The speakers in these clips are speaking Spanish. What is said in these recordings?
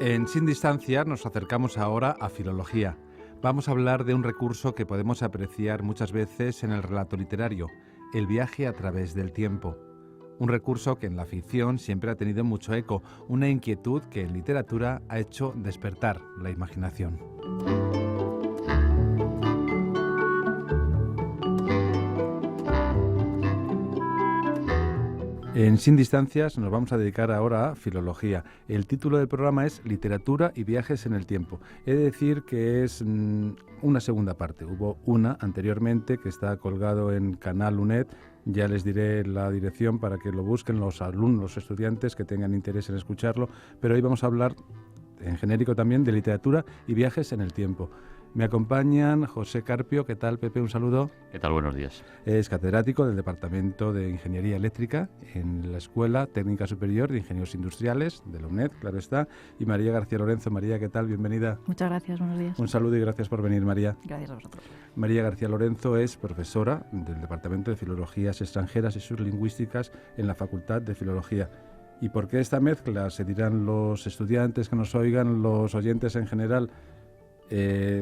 En Sin Distancia nos acercamos ahora a filología. Vamos a hablar de un recurso que podemos apreciar muchas veces en el relato literario, el viaje a través del tiempo. Un recurso que en la ficción siempre ha tenido mucho eco, una inquietud que en literatura ha hecho despertar la imaginación. En Sin Distancias nos vamos a dedicar ahora a filología. El título del programa es Literatura y viajes en el tiempo. He de decir que es una segunda parte. Hubo una anteriormente que está colgado en Canal UNED. Ya les diré la dirección para que lo busquen los alumnos, los estudiantes que tengan interés en escucharlo. Pero hoy vamos a hablar, en genérico también, de literatura y viajes en el tiempo. Me acompañan José Carpio. ¿Qué tal, Pepe? Un saludo. ¿Qué tal? Buenos días. Es catedrático del Departamento de Ingeniería Eléctrica en la Escuela Técnica Superior de Ingenieros Industriales de la UNED, claro está. Y María García Lorenzo. María, ¿qué tal? Bienvenida. Muchas gracias, buenos días. Un saludo y gracias por venir, María. Gracias a vosotros. María García Lorenzo es profesora del Departamento de Filologías Extranjeras y Surlingüísticas en la Facultad de Filología. ¿Y por qué esta mezcla? Se dirán los estudiantes que nos oigan, los oyentes en general.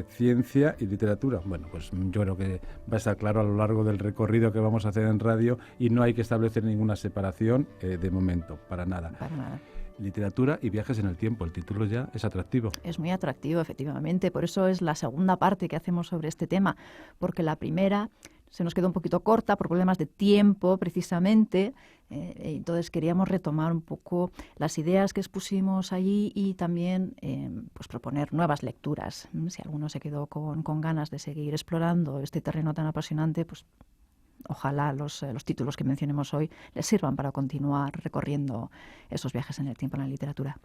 Ciencia y literatura. Bueno, pues yo creo que va a estar claro a lo largo del recorrido que vamos a hacer en radio y no hay que establecer ninguna separación de momento, para nada. Para nada. Literatura y viajes en el tiempo. El título ya es atractivo. Es muy atractivo, efectivamente. Por eso es la segunda parte que hacemos sobre este tema, porque la primera se nos quedó un poquito corta por problemas de tiempo, precisamente. Entonces queríamos retomar un poco las ideas que expusimos allí y también pues proponer nuevas lecturas. Si alguno se quedó con ganas de seguir explorando este terreno tan apasionante, pues ojalá los títulos que mencionemos hoy les sirvan para continuar recorriendo esos viajes en el tiempo en la literatura.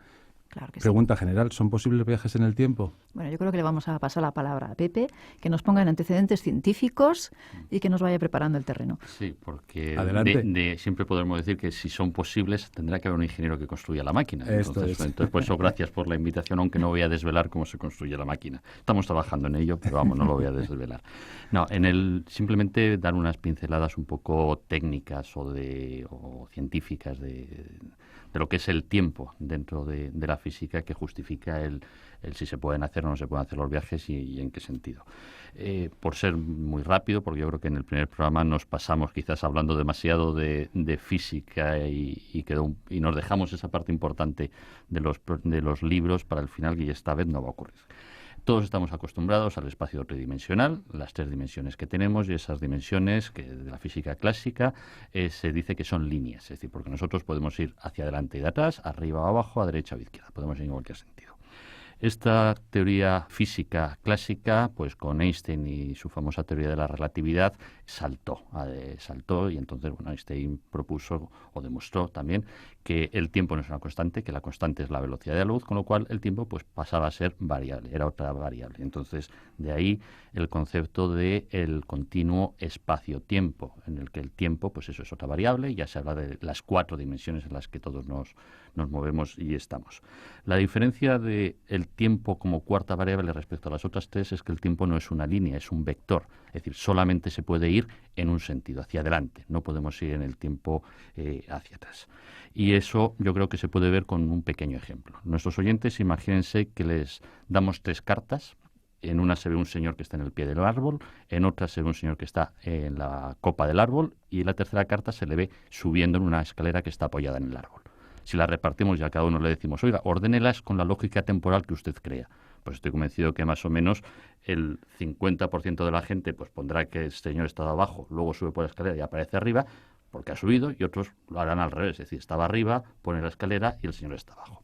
Claro que Pregunta general, ¿son posibles viajes en el tiempo? Bueno, yo creo que le vamos a pasar la palabra a Pepe, que nos ponga en antecedentes científicos y que nos vaya preparando el terreno. Sí, porque siempre podremos decir que si son posibles tendrá que haber un ingeniero que construya la máquina. Entonces, por eso gracias por la invitación, aunque no voy a desvelar cómo se construye la máquina. Estamos trabajando en ello, pero vamos, no lo voy a desvelar. No, simplemente dar unas pinceladas un poco técnicas o científicas de lo que es el tiempo dentro de la física que justifica el si se pueden hacer o no se pueden hacer los viajes y en qué sentido. Por ser muy rápido, porque yo creo que en el primer programa nos pasamos quizás hablando demasiado de física y nos dejamos esa parte importante de los libros para el final, y esta vez no va a ocurrir. Todos estamos acostumbrados al espacio tridimensional, las 3 dimensiones que tenemos, y esas dimensiones que de la física clásica se dice que son líneas, es decir, porque nosotros podemos ir hacia adelante y de atrás, arriba o abajo, a derecha o a izquierda, podemos ir en cualquier sentido. Esta teoría física clásica, pues con Einstein y su famosa teoría de la relatividad, saltó y entonces Einstein propuso o demostró también que el tiempo no es una constante, que la constante es la velocidad de la luz, con lo cual el tiempo pues pasaba a ser variable, era otra variable. Entonces, de ahí el concepto de el continuo espacio-tiempo, en el que el tiempo, pues eso es otra variable, y ya se habla de las 4 dimensiones en las que todos nos movemos y estamos. La diferencia de el tiempo como cuarta variable respecto a las otras 3 es que el tiempo no es una línea, es un vector, es decir, solamente se puede ir en un sentido, hacia adelante, no podemos ir en el tiempo hacia atrás. Y eso yo creo que se puede ver con un pequeño ejemplo. Nuestros oyentes, imagínense que les damos 3 cartas. En una se ve un señor que está en el pie del árbol, en otra se ve un señor que está en la copa del árbol, y en la tercera carta se le ve subiendo en una escalera que está apoyada en el árbol. Si la repartimos y a cada uno le decimos, oiga, ordénelas con la lógica temporal que usted crea, pues estoy convencido que más o menos el 50% de la gente pues pondrá que el señor estaba abajo, luego sube por la escalera y aparece arriba, porque ha subido, y otros lo harán al revés, es decir, estaba arriba, pone la escalera y el señor está abajo.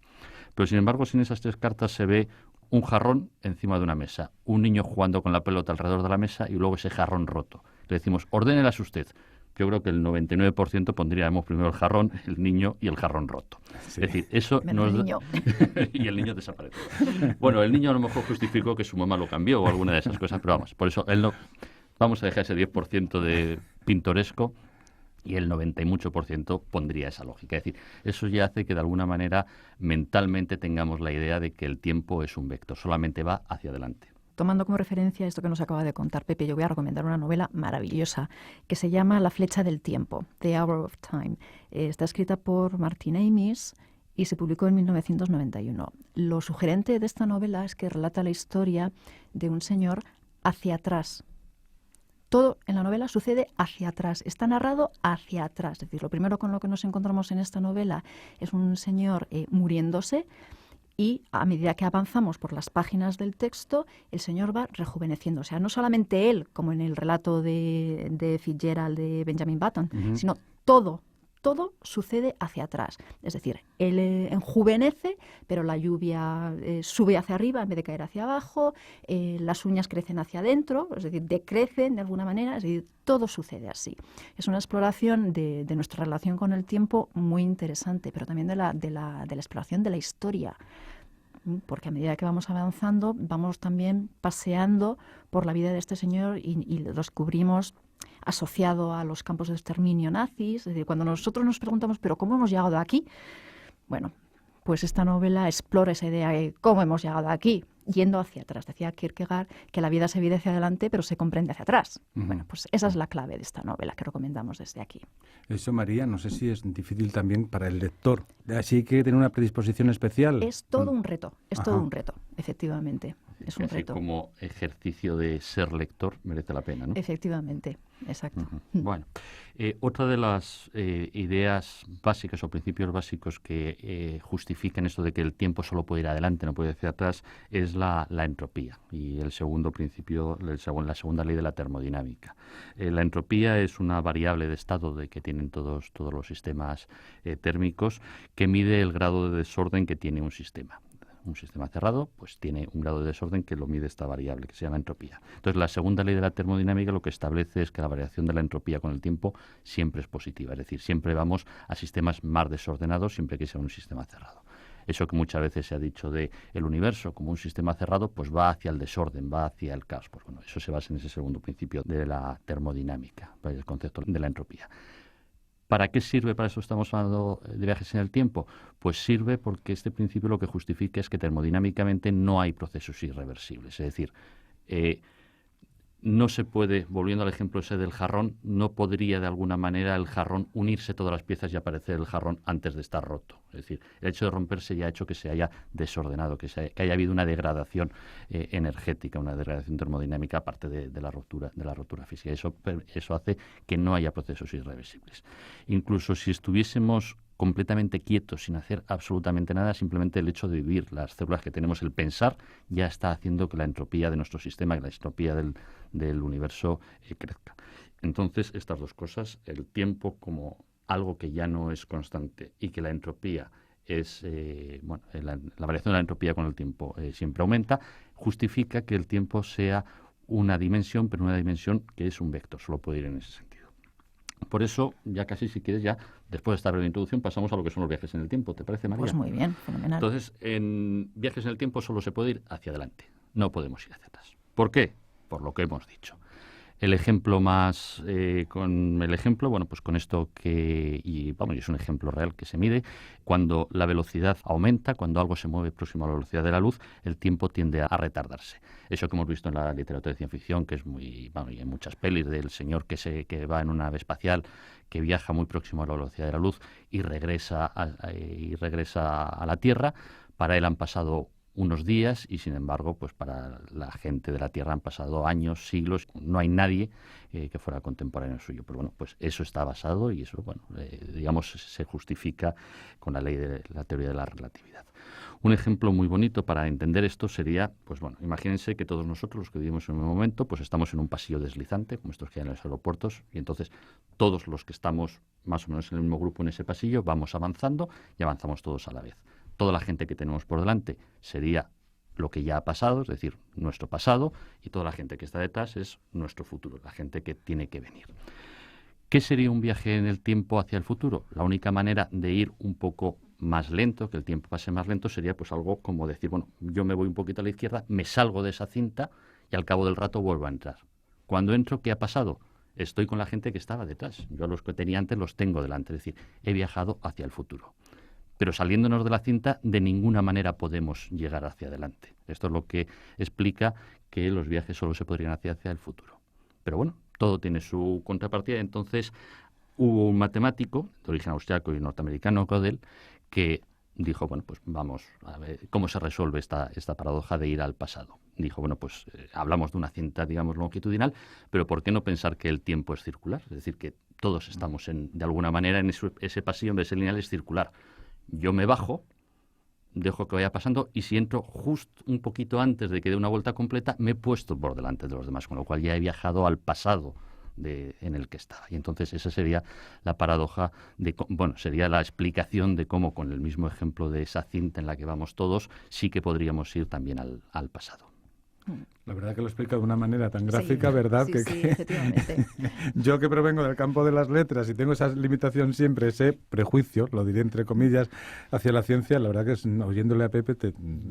Pero sin embargo, sin esas 3 cartas se ve un jarrón encima de una mesa, un niño jugando con la pelota alrededor de la mesa y luego ese jarrón roto. Le decimos, ordénelas usted. Yo creo que el 99% pondríamos primero el jarrón, el niño y el jarrón roto. Sí. Es decir, eso nos da... y el niño desapareció. Bueno, el niño a lo mejor justificó que su mamá lo cambió o alguna de esas cosas, pero vamos, por eso él no... Vamos a dejar ese 10% de pintoresco, y el 90 y mucho por ciento pondría esa lógica. Es decir, eso ya hace que de alguna manera mentalmente tengamos la idea de que el tiempo es un vector, solamente va hacia adelante. Tomando como referencia esto que nos acaba de contar Pepe, yo voy a recomendar una novela maravillosa que se llama La flecha del tiempo, The Hour of Time. Está escrita por Martin Amis y se publicó en 1991. Lo sugerente de esta novela es que relata la historia de un señor hacia atrás. Todo en la novela sucede hacia atrás, está narrado hacia atrás. Es decir, lo primero con lo que nos encontramos en esta novela es un señor muriéndose, y a medida que avanzamos por las páginas del texto, el señor va rejuveneciendo. O sea, no solamente él, como en el relato de Fitzgerald de Benjamin Button, sino todo sucede hacia atrás. Es decir, él enjuvenece, pero la lluvia sube hacia arriba en vez de caer hacia abajo, las uñas crecen hacia adentro, es decir, decrecen de alguna manera, es decir, todo sucede así. Es una exploración de nuestra relación con el tiempo muy interesante, pero también de la exploración de la historia, porque a medida que vamos avanzando, vamos también paseando por la vida de este señor y lo descubrimos asociado a los campos de exterminio nazis. Es decir, cuando nosotros nos preguntamos, ¿pero cómo hemos llegado aquí? Bueno, pues esta novela explora esa idea de cómo hemos llegado aquí, yendo hacia atrás. Decía Kierkegaard que la vida se vive hacia adelante, pero se comprende hacia atrás. Bueno, pues esa es la clave de esta novela que recomendamos desde aquí. Eso, María, no sé si es difícil también para el lector. Así que tiene una predisposición especial. Es todo un reto, todo un reto, efectivamente. Es un reto. Como ejercicio de ser lector merece la pena, ¿no? Efectivamente, exacto. Bueno, otra de las ideas básicas o principios básicos que justifican esto de que el tiempo solo puede ir adelante, no puede ir hacia atrás, es la entropía. Y el segundo principio, la segunda ley de la termodinámica. La entropía es una variable de estado que tienen todos los sistemas térmicos, que mide el grado de desorden que tiene un sistema. Un sistema cerrado pues tiene un grado de desorden que lo mide esta variable, que se llama entropía. Entonces, la segunda ley de la termodinámica lo que establece es que la variación de la entropía con el tiempo siempre es positiva. Es decir, siempre vamos a sistemas más desordenados siempre que sea un sistema cerrado. Eso que muchas veces se ha dicho de el universo como un sistema cerrado, pues va hacia el desorden, va hacia el caos. Pues bueno, eso se basa en ese segundo principio de la termodinámica, el concepto de la entropía. ¿Para qué sirve? Para eso estamos hablando de viajes en el tiempo. Pues sirve porque este principio lo que justifica es que termodinámicamente no hay procesos irreversibles. Es decir, no se puede, volviendo al ejemplo ese del jarrón, no podría de alguna manera el jarrón unirse todas las piezas y aparecer el jarrón antes de estar roto. Es decir, el hecho de romperse ya ha hecho que se haya desordenado, que haya habido una degradación energética, una degradación termodinámica aparte de la rotura física. Eso hace que no haya procesos irreversibles. Incluso si estuviésemos completamente quietos, sin hacer absolutamente nada, simplemente el hecho de vivir, las células que tenemos, el pensar, ya está haciendo que la entropía de nuestro sistema, que la entropía del universo crezca. Entonces, estas dos cosas, el tiempo como algo que ya no es constante y que la entropía es, la variación de la entropía con el tiempo siempre aumenta, justifica que el tiempo sea una dimensión, pero una dimensión que es un vector, solo puede ir en ese sentido. Por eso, ya casi, si quieres, ya después de esta breve introducción, pasamos a lo que son los viajes en el tiempo. ¿Te parece, María? Pues muy bien, fenomenal. Entonces, en viajes en el tiempo solo se puede ir hacia adelante, no podemos ir hacia atrás. ¿Por qué? Por lo que hemos dicho. El ejemplo más, con esto es un ejemplo real que se mide, cuando la velocidad aumenta, cuando algo se mueve próximo a la velocidad de la luz, el tiempo tiende a retardarse. Eso que hemos visto en la literatura de ciencia ficción, que es y en muchas pelis del señor que va en una nave espacial, que viaja muy próximo a la velocidad de la luz y regresa a la Tierra. Para él han pasado unos días y, sin embargo, pues para la gente de la Tierra han pasado años, siglos. No hay nadie que fuera contemporáneo suyo. Pero bueno, pues eso está basado y eso, se justifica con la ley de la teoría de la relatividad. Un ejemplo muy bonito para entender esto sería, imagínense que todos nosotros, los que vivimos en un momento, pues estamos en un pasillo deslizante, como estos que hay en los aeropuertos, y entonces todos los que estamos más o menos en el mismo grupo en ese pasillo vamos avanzando y avanzamos todos a la vez. Toda la gente que tenemos por delante sería lo que ya ha pasado, es decir, nuestro pasado, y toda la gente que está detrás es nuestro futuro, la gente que tiene que venir. ¿Qué sería un viaje en el tiempo hacia el futuro? La única manera de ir un poco más lento, que el tiempo pase más lento, sería pues algo como decir, yo me voy un poquito a la izquierda, me salgo de esa cinta y al cabo del rato vuelvo a entrar. Cuando entro, ¿qué ha pasado? Estoy con la gente que estaba detrás. Yo a los que tenía antes los tengo delante, es decir, he viajado hacia el futuro. Pero saliéndonos de la cinta, de ninguna manera podemos llegar hacia adelante. Esto es lo que explica que los viajes solo se podrían hacer hacia el futuro. Pero todo tiene su contrapartida. Entonces, hubo un matemático de origen austriaco y norteamericano, Gödel, que dijo, bueno, pues vamos a ver cómo se resuelve esta paradoja de ir al pasado. Dijo, bueno, pues hablamos de una cinta, digamos, longitudinal, pero ¿por qué no pensar que el tiempo es circular? Es decir, que todos estamos de alguna manera en ese pasillo, en vez de ser lineal, es circular. Yo me bajo, dejo que vaya pasando, y si entro justo un poquito antes de que dé una vuelta completa, me he puesto por delante de los demás, con lo cual ya he viajado al pasado en el que estaba. Y entonces esa sería la paradoja sería la explicación de cómo, con el mismo ejemplo de esa cinta en la que vamos todos, sí que podríamos ir también al pasado. La verdad que lo explica de una manera tan gráfica, sí, ¿verdad? Sí, sí, efectivamente. Yo que provengo del campo de las letras y tengo esa limitación siempre, ese prejuicio, lo diré entre comillas, hacia la ciencia, la verdad que oyéndole a Pepe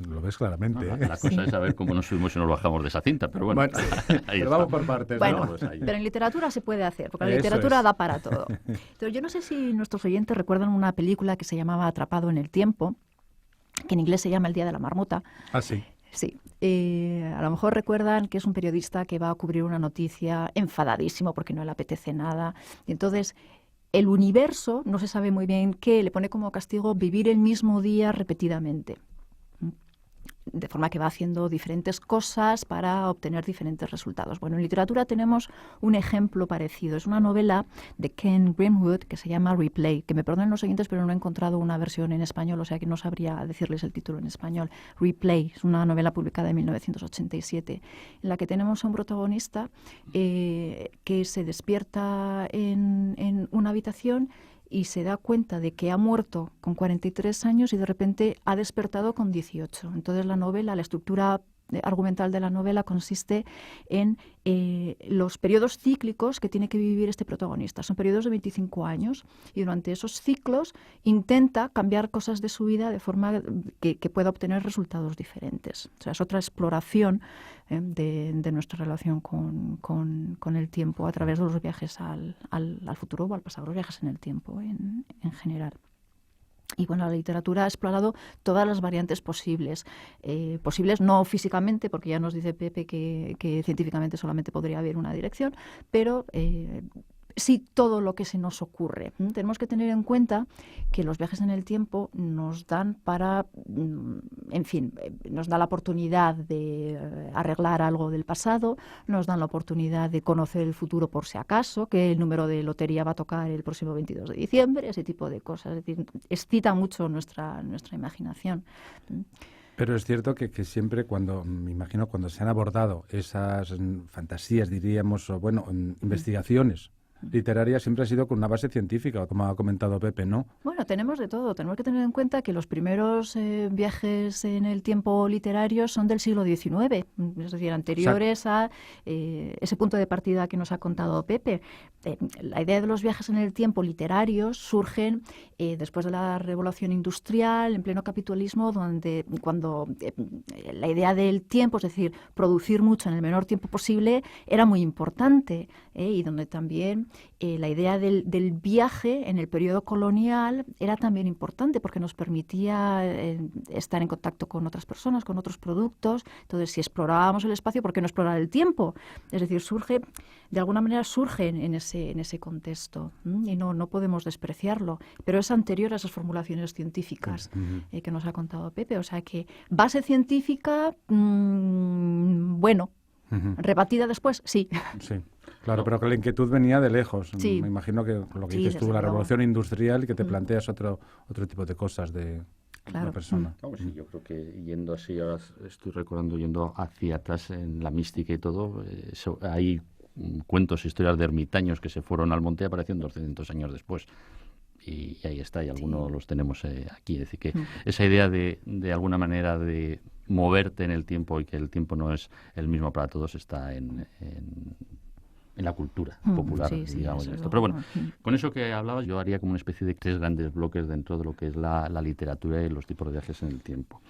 lo ves claramente. La cosa es saber cómo nos subimos y nos bajamos de esa cinta, pero bueno, pero vamos por partes. Bueno, ¿no? pero en literatura se puede hacer, porque la literatura da para todo. Entonces, yo no sé si nuestros oyentes recuerdan una película que se llamaba Atrapado en el tiempo, que en inglés se llama El día de la marmota. Ah, sí. Sí, a lo mejor recuerdan que es un periodista que va a cubrir una noticia enfadadísimo porque no le apetece nada. Y entonces, el universo, no se sabe muy bien qué, le pone como castigo vivir el mismo día repetidamente. De forma que va haciendo diferentes cosas para obtener diferentes resultados. Bueno, en literatura tenemos un ejemplo parecido. Es una novela de Ken Greenwood que se llama Replay, que me perdonen los oyentes, pero no he encontrado una versión en español, o sea que no sabría decirles el título en español. Replay es una novela publicada en 1987, en la que tenemos a un protagonista que se despierta en una habitación y se da cuenta de que ha muerto con 43 años y de repente ha despertado con 18. Entonces la estructura argumental de la novela consiste en los periodos cíclicos que tiene que vivir este protagonista. Son periodos de 25 años y durante esos ciclos intenta cambiar cosas de su vida de forma que pueda obtener resultados diferentes. O sea, es otra exploración de nuestra relación con el tiempo a través de los viajes al futuro o al pasado, los viajes en el tiempo en general. Y bueno, la literatura ha explorado todas las variantes posibles. Posibles no físicamente, porque ya nos dice Pepe que científicamente solamente podría haber una dirección, pero sí todo lo que se nos ocurre. Tenemos que tener en cuenta que los viajes en el tiempo nos dan nos da la oportunidad de arreglar algo del pasado, nos dan la oportunidad de conocer el futuro por si acaso, que el número de lotería va a tocar el próximo 22 de diciembre, ese tipo de cosas. Es decir, excita mucho nuestra imaginación. Pero es cierto que siempre me imagino cuando se han abordado esas fantasías, diríamos, o investigaciones literaria siempre ha sido con una base científica, como ha comentado Pepe, ¿no? Bueno, tenemos de todo. Tenemos que tener en cuenta que los primeros viajes en el tiempo literario son del siglo XIX, es decir, anteriores a ese punto de partida que nos ha contado Pepe. La idea de los viajes en el tiempo literarios surgen después de la Revolución Industrial, en pleno capitalismo, cuando la idea del tiempo, es decir, producir mucho en el menor tiempo posible, era muy importante, y donde también la idea del viaje en el periodo colonial era también importante porque nos permitía estar en contacto con otras personas, con otros productos. Entonces, si explorábamos el espacio, ¿por qué no explorar el tiempo? Es decir, de alguna manera surgen en ese contexto, y no podemos despreciarlo. Pero es anterior a esas formulaciones científicas que nos ha contado Pepe. O sea que base científica, rebatida después, sí. Sí. Claro, pero que la inquietud venía de lejos. Sí. Me imagino que lo que dices tú, la revolución industrial, y que te planteas otro tipo de cosas de la persona. Sí, yo creo que yendo así, ahora estoy recordando, yendo hacia atrás en la mística y todo, hay cuentos, historias de ermitaños que se fueron al monte y aparecieron 200 años después. Y ahí está, y algunos los tenemos aquí. Es decir, que esa idea de alguna manera de moverte en el tiempo y que el tiempo no es el mismo para todos está en la cultura popular, digamos. Esto. Pero bueno, con eso que hablabas, yo haría como una especie de 3 grandes bloques dentro de lo que es la literatura y los tipos de viajes en el tiempo.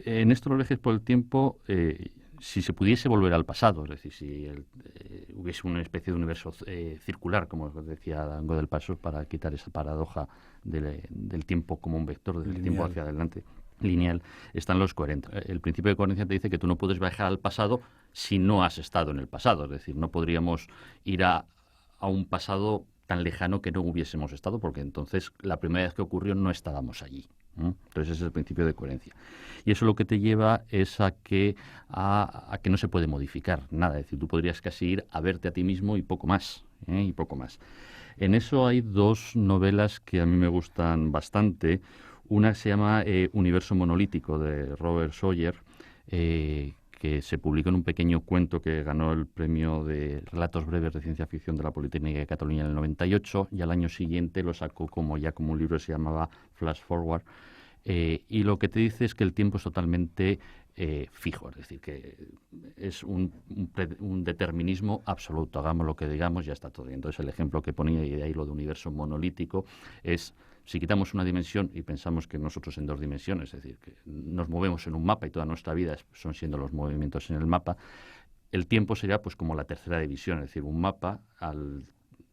En estos viajes por el tiempo, si se pudiese volver al pasado, es decir, si hubiese una especie de universo circular, como decía Dango del Paso, para quitar esa paradoja del tiempo como un vector, del tiempo hacia adelante, lineal, están los coherentes. El principio de coherencia te dice que tú no puedes viajar al pasado si no has estado en el pasado. Es decir, no podríamos ir a un pasado tan lejano que no hubiésemos estado, porque entonces la primera vez que ocurrió no estábamos allí. Entonces ese es el principio de coherencia. Y eso lo que te lleva es a que no se puede modificar nada. Es decir, tú podrías casi ir a verte a ti mismo y poco más. Y poco más. En eso hay dos novelas que a mí me gustan bastante. Una se llama Universo monolítico, de Robert Sawyer, que se publicó en un pequeño cuento que ganó el premio de relatos breves de ciencia ficción de la Politécnica de Cataluña en el 98, y al año siguiente lo sacó como un libro que se llamaba Flash Forward. Y lo que te dice es que el tiempo es totalmente fijo, es decir, que es un determinismo absoluto. Hagamos lo que digamos, ya está todo bien. Entonces el ejemplo que ponía, y de ahí lo de universo monolítico, es si quitamos una dimensión y pensamos que nosotros en dos dimensiones, es decir, que nos movemos en un mapa y toda nuestra vida son siendo los movimientos en el mapa, el tiempo sería pues como la tercera división, es decir, un mapa al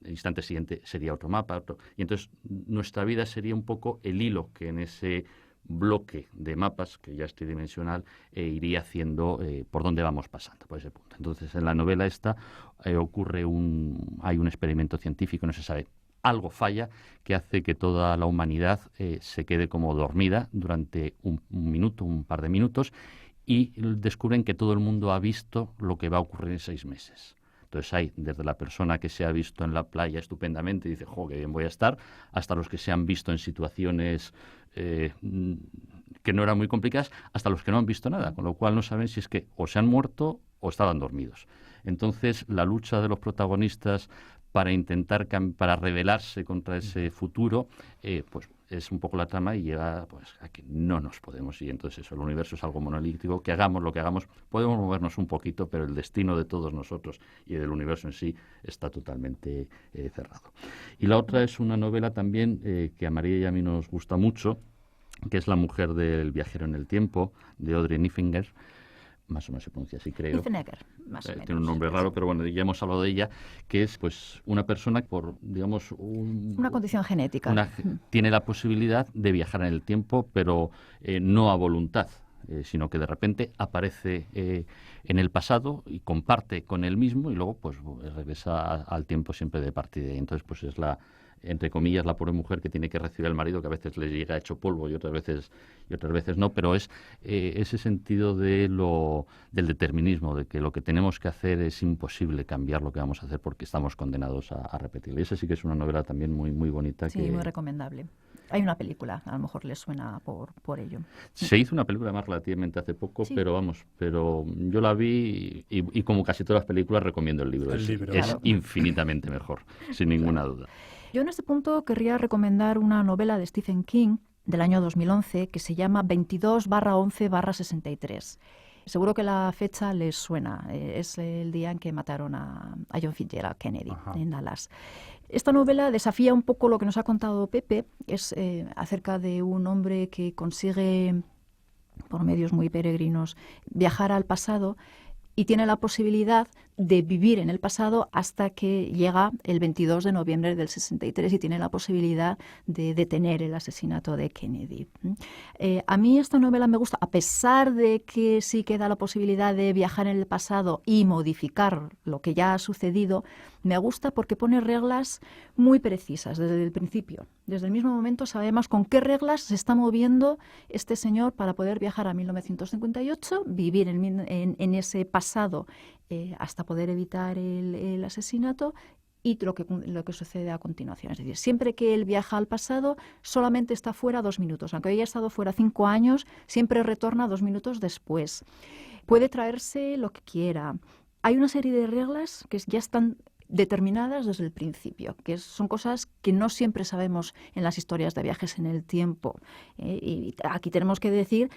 instante siguiente sería otro mapa, y entonces nuestra vida sería un poco el hilo que en ese bloque de mapas, que ya es tridimensional, iría haciendo por dónde vamos pasando, por ese punto. Entonces, en la novela esta hay un experimento científico, no se sabe, algo falla que hace que toda la humanidad se quede como dormida durante un minuto, un par de minutos, y descubren que todo el mundo ha visto lo que va a ocurrir en 6 meses. Entonces hay desde la persona que se ha visto en la playa estupendamente y dice, ¡jo, qué bien voy a estar!, hasta los que se han visto en situaciones que no eran muy complicadas, hasta los que no han visto nada, con lo cual no saben si es que o se han muerto o estaban dormidos. Entonces la lucha de los protagonistas para intentar para rebelarse contra ese futuro, pues es un poco la trama, y llega pues a que no nos podemos ir. Entonces eso, el universo es algo monolítico, que hagamos lo que hagamos, podemos movernos un poquito, pero el destino de todos nosotros y del universo en sí está totalmente cerrado. Y la otra es una novela también que a María y a mí nos gusta mucho, que es La mujer del viajero en el tiempo, de Audrey Niffenegger. Más o menos se pronuncia así, creo. Niffenegger, más o menos. Tiene un nombre raro, pero bueno, ya hemos hablado de ella, que es pues una persona por, digamos... una condición genética. Tiene la posibilidad de viajar en el tiempo, pero no a voluntad, sino que de repente aparece en el pasado y comparte con él mismo, y luego pues regresa al tiempo siempre de partida. Y entonces pues es entre comillas, la pobre mujer que tiene que recibir al marido, que a veces le llega hecho polvo y otras veces no, pero es ese sentido del determinismo, de que lo que tenemos que hacer es imposible cambiar lo que vamos a hacer porque estamos condenados a repetirlo. Y esa sí que es una novela también muy, muy bonita. Sí, muy recomendable. Hay una película, a lo mejor les suena por ello. Se hizo una película más relativamente hace poco, sí. pero yo la vi y como casi todas las películas recomiendo el libro. Es claro. Infinitamente mejor, sin ninguna duda. Yo en este punto querría recomendar una novela de Stephen King del año 2011 que se llama 22/11/63. Seguro que la fecha les suena. Es el día en que mataron a John Fitzgerald Kennedy. Ajá. En Dallas. Esta novela desafía un poco lo que nos ha contado Pepe. Es acerca de un hombre que consigue, por medios muy peregrinos, viajar al pasado y tiene la posibilidad de vivir en el pasado hasta que llega el 22 de noviembre del 63 y tiene la posibilidad de detener el asesinato de Kennedy. A mí esta novela me gusta, a pesar de que sí que da la posibilidad de viajar en el pasado y modificar lo que ya ha sucedido. Me gusta porque pone reglas muy precisas desde el principio. Desde el mismo momento sabemos con qué reglas se está moviendo este señor para poder viajar a 1958, vivir en ese pasado hasta poder evitar el asesinato y lo que sucede a continuación. Es decir, siempre que él viaja al pasado, solamente está fuera 2 minutos. Aunque haya estado fuera 5 años, siempre retorna 2 minutos después. Puede traerse lo que quiera. Hay una serie de reglas que ya están determinadas desde el principio, que son cosas que no siempre sabemos en las historias de viajes en el tiempo. Y aquí tenemos que decir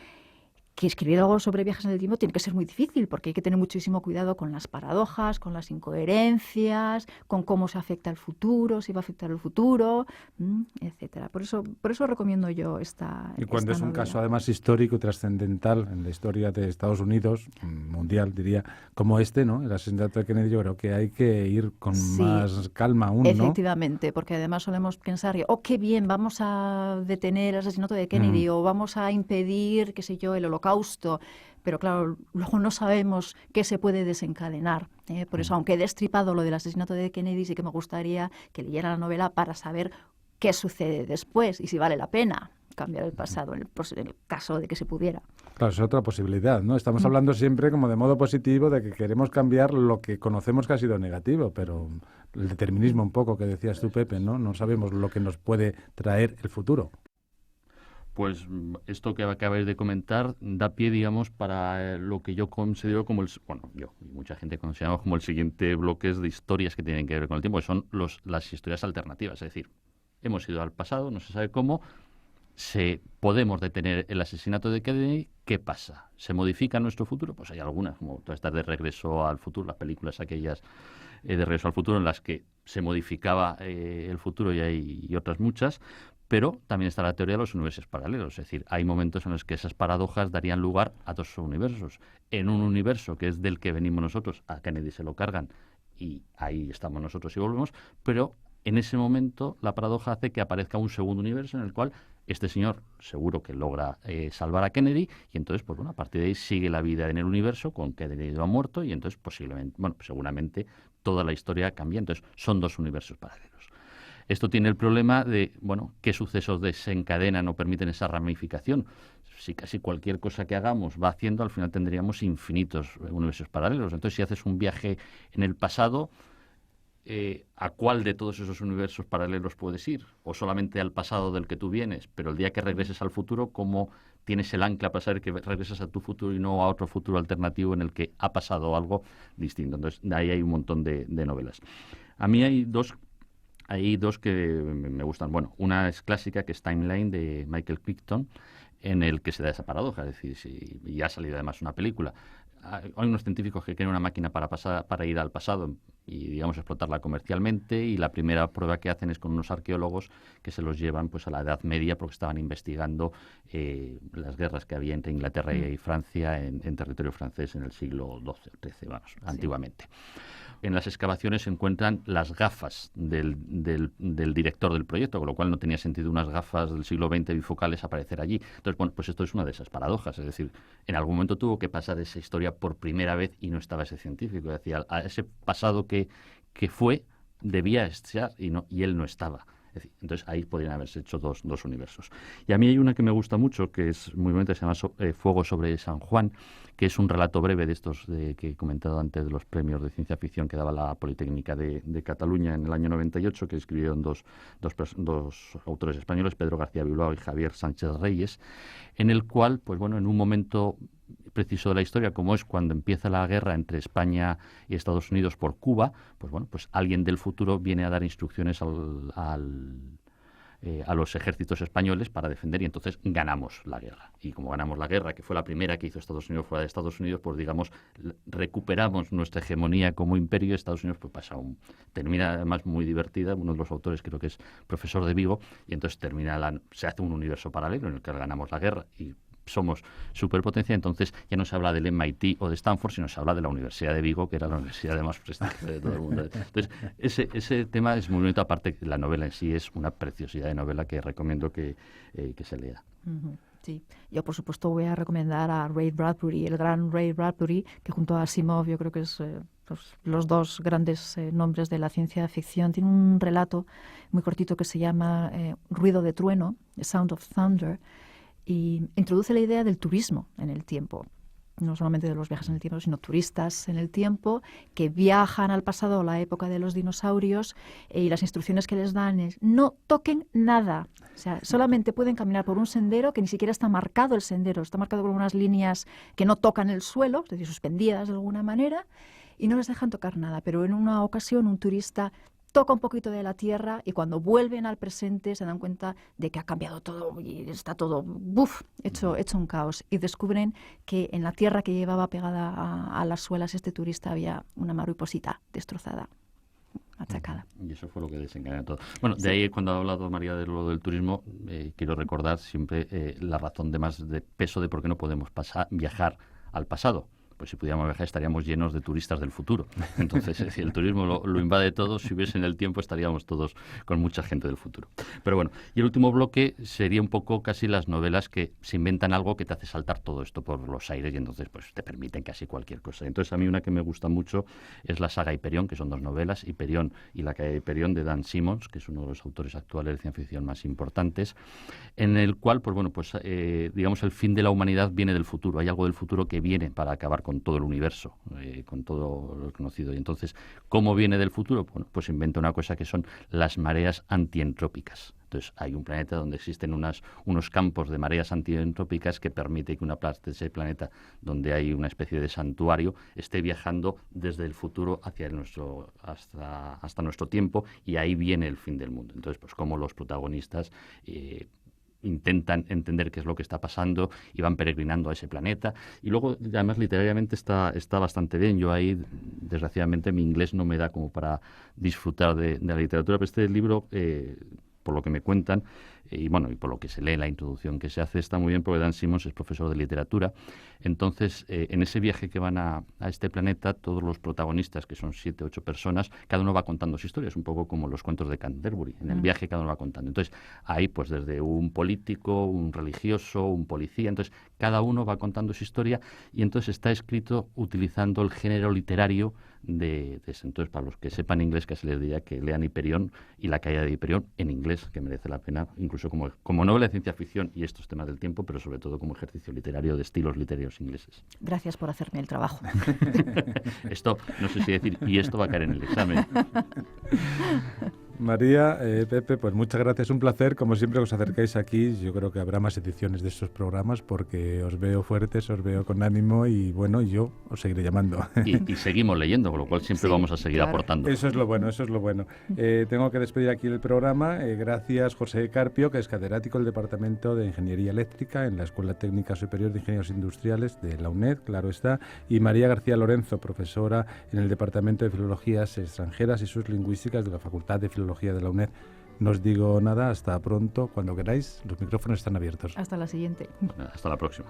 que escribir algo sobre viajes en el tiempo tiene que ser muy difícil porque hay que tener muchísimo cuidado con las paradojas, con las incoherencias, con cómo se afecta el futuro, si va a afectar el futuro, etcétera. Por eso recomiendo yo esta Y cuando esta es un novela. caso además histórico y trascendental en la historia de Estados Unidos, mundial diría, como ¿no? El asesinato de Kennedy, yo creo que hay que ir con más calma aún, efectivamente, porque además solemos pensar, qué bien, vamos a detener el asesinato de Kennedy o vamos a impedir, qué sé yo, el holocausto. Pero claro, luego no sabemos qué se puede desencadenar. Por eso, aunque he destripado lo del asesinato de Kennedy, sí que me gustaría que leyera la novela para saber qué sucede después y si vale la pena. cambiar el pasado, en el caso de que se pudiera. Claro, es otra posibilidad, ¿no? Estamos hablando siempre como de modo positivo, de que queremos cambiar lo que conocemos que ha sido negativo, pero el determinismo un poco que decías tú, Pepe, ¿no? No sabemos lo que nos puede traer el futuro. Pues esto que acabáis de comentar da pie, digamos, para lo que yo considero como yo y mucha gente consideramos como el siguiente bloque de historias que tienen que ver con el tiempo, que son las historias alternativas. Es decir, hemos ido al pasado, no se sabe cómo, podemos detener el asesinato de Kennedy. ¿Qué pasa? ¿Se modifica nuestro futuro? Pues hay algunas, como todas estas de Regreso al Futuro, las películas aquellas de Regreso al Futuro en las que se modificaba el futuro, y hay otras muchas. Pero también está la teoría de los universos paralelos. Es decir, hay momentos en los que esas paradojas darían lugar a dos universos. En un universo que es del que venimos nosotros, a Kennedy se lo cargan y ahí estamos nosotros y volvemos, pero en ese momento la paradoja hace que aparezca un segundo universo en el cual este señor seguro que logra salvar a Kennedy, y entonces, pues bueno, a partir de ahí sigue la vida en el universo con Kennedy ha muerto, y entonces seguramente toda la historia cambia. Entonces son dos universos paralelos. Esto tiene el problema de, ¿qué sucesos desencadenan o permiten esa ramificación? Si casi cualquier cosa que hagamos va haciendo, al final tendríamos infinitos universos paralelos. Entonces, si haces un viaje en el pasado, ¿a cuál de todos esos universos paralelos puedes ir? ¿O solamente al pasado del que tú vienes? Pero el día que regreses al futuro, ¿cómo tienes el ancla para saber que regresas a tu futuro y no a otro futuro alternativo en el que ha pasado algo distinto? Entonces, de ahí hay un montón de novelas. A mí hay dos que me gustan. Bueno, una es clásica, que es Timeline, de Michael Crichton, en el que se da esa paradoja. Es decir, y ha salido además una película. Hay unos científicos que crean una máquina para ir al pasado y, digamos, explotarla comercialmente, y la primera prueba que hacen es con unos arqueólogos que se los llevan pues a la Edad Media, porque estaban investigando las guerras que había entre Inglaterra y Francia en territorio francés en el siglo XII o XIII, antiguamente. En las excavaciones se encuentran las gafas del director del proyecto, con lo cual no tenía sentido unas gafas del siglo XX bifocales aparecer allí. Entonces, pues esto es una de esas paradojas. Es decir, en algún momento tuvo que pasar esa historia por primera vez y no estaba ese científico. Es decir, a ese pasado que fue debía estar y él no estaba. Es decir, entonces ahí podrían haberse hecho dos universos. Y a mí hay una que me gusta mucho, que es muy bonita, se llama Fuego sobre San Juan, que es un relato breve de estos que he comentado antes, de los premios de ciencia ficción que daba la Politécnica de Cataluña en el año 98, que escribieron dos autores españoles, Pedro García Bilbao y Javier Sánchez Reyes, en el cual, pues bueno, en un momento preciso de la historia, como es cuando empieza la guerra entre España y Estados Unidos por Cuba, pues alguien del futuro viene a dar instrucciones a los ejércitos españoles para defender, y entonces ganamos la guerra. Y como ganamos la guerra, que fue la primera que hizo Estados Unidos fuera de Estados Unidos, pues digamos, recuperamos nuestra hegemonía como imperio, y Estados Unidos pues termina además muy divertida. Uno de los autores creo que es profesor de Vigo, y entonces se hace un universo paralelo en el que ganamos la guerra y somos superpotencia. Entonces ya no se habla del MIT o de Stanford, sino se habla de la Universidad de Vigo, que era la universidad de más prestigio de todo el mundo. Entonces ese tema es muy bonito. Aparte, la novela en sí es una preciosidad de novela que recomiendo que se lea. Uh-huh. Sí, yo por supuesto voy a recomendar a Ray Bradbury, el gran Ray Bradbury, que junto a Asimov yo creo que es los dos grandes nombres de la ciencia ficción. Tiene un relato muy cortito que se llama Ruido de trueno, The Sound of Thunder, y introduce la idea del turismo en el tiempo. No solamente de los viajes en el tiempo, sino turistas en el tiempo que viajan al pasado, a la época de los dinosaurios, y las instrucciones que les dan es no toquen nada. O sea, solamente pueden caminar por un sendero que ni siquiera está marcado el sendero, está marcado por unas líneas que no tocan el suelo, es decir, suspendidas de alguna manera, y no les dejan tocar nada. Pero en una ocasión un turista toca un poquito de la tierra, y cuando vuelven al presente se dan cuenta de que ha cambiado todo y está todo hecho un caos, y descubren que en la tierra que llevaba pegada a las suelas este turista había una mariposita destrozada, machacada. Y eso fue lo que desencadenó todo. Bueno, de ahí cuando ha hablado María de lo del turismo, quiero recordar siempre la razón de más de peso de por qué no podemos viajar al pasado. pues si pudiéramos viajar estaríamos llenos de turistas del futuro. Entonces, si el turismo lo invade todo, si hubiese en el tiempo estaríamos todos con mucha gente del futuro. Pero bueno, y el último bloque sería un poco casi las novelas que se inventan algo que te hace saltar todo esto por los aires y entonces pues te permiten casi cualquier cosa. Entonces a mí una que me gusta mucho es la saga Hyperion, que son 2 novelas, Hyperion y la caída de Hyperion, de Dan Simmons, que es uno de los autores actuales de ciencia ficción más importantes, en el cual, pues bueno, pues digamos el fin de la humanidad viene del futuro. Hay algo del futuro que viene para acabar con todo el universo, con todo lo conocido. Y entonces, ¿cómo viene del futuro? Bueno, pues inventa una cosa que son las mareas antientrópicas. Entonces, hay un planeta donde existen unos campos de mareas antientrópicas que permite que una parte de ese planeta, donde hay una especie de santuario, esté viajando desde el futuro hacia hasta nuestro tiempo, y ahí viene el fin del mundo. Entonces, pues como los protagonistas intentan entender qué es lo que está pasando y van peregrinando a ese planeta. Y luego, además, literariamente está bastante bien. Yo ahí, desgraciadamente, mi inglés no me da como para disfrutar de la literatura, pero este libro, por lo que me cuentan, y bueno, y por lo que se lee, la introducción que se hace, está muy bien, porque Dan Simmons es profesor de literatura. Entonces, en ese viaje que van a este planeta, todos los protagonistas, que son 7 u 8 personas, cada uno va contando su historia, es un poco como los cuentos de Canterbury. En el viaje cada uno va contando. Entonces, ahí, pues desde un político, un religioso, un policía, entonces cada uno va contando su historia, y entonces está escrito utilizando el género literario de ese. Entonces, para los que sepan inglés, que se les diría que lean Hyperion y la caída de Hyperion en inglés, que merece la pena, incluso como novela de ciencia ficción y estos temas del tiempo, pero sobre todo como ejercicio literario de estilos literarios ingleses. Gracias por hacerme el trabajo. Esto, no sé si decir, y esto va a caer en el examen. María, Pepe, pues muchas gracias, un placer, como siempre que os acercáis aquí. Yo creo que habrá más ediciones de estos programas porque os veo fuertes, os veo con ánimo, y bueno, yo os seguiré llamando. Y seguimos leyendo, con lo cual siempre vamos a seguir aportando. Eso es lo bueno, eso es lo bueno. Tengo que despedir aquí el programa. Gracias, José Carpio, que es catedrático del Departamento de Ingeniería Eléctrica en la Escuela Técnica Superior de Ingenieros Industriales de la UNED, claro está, y María García Lorenzo, profesora en el Departamento de Filologías Extranjeras y sus Lingüísticas de la Facultad de Filología de la UNED. No os digo nada, hasta pronto, cuando queráis, los micrófonos están abiertos. Hasta la siguiente. Hasta la próxima.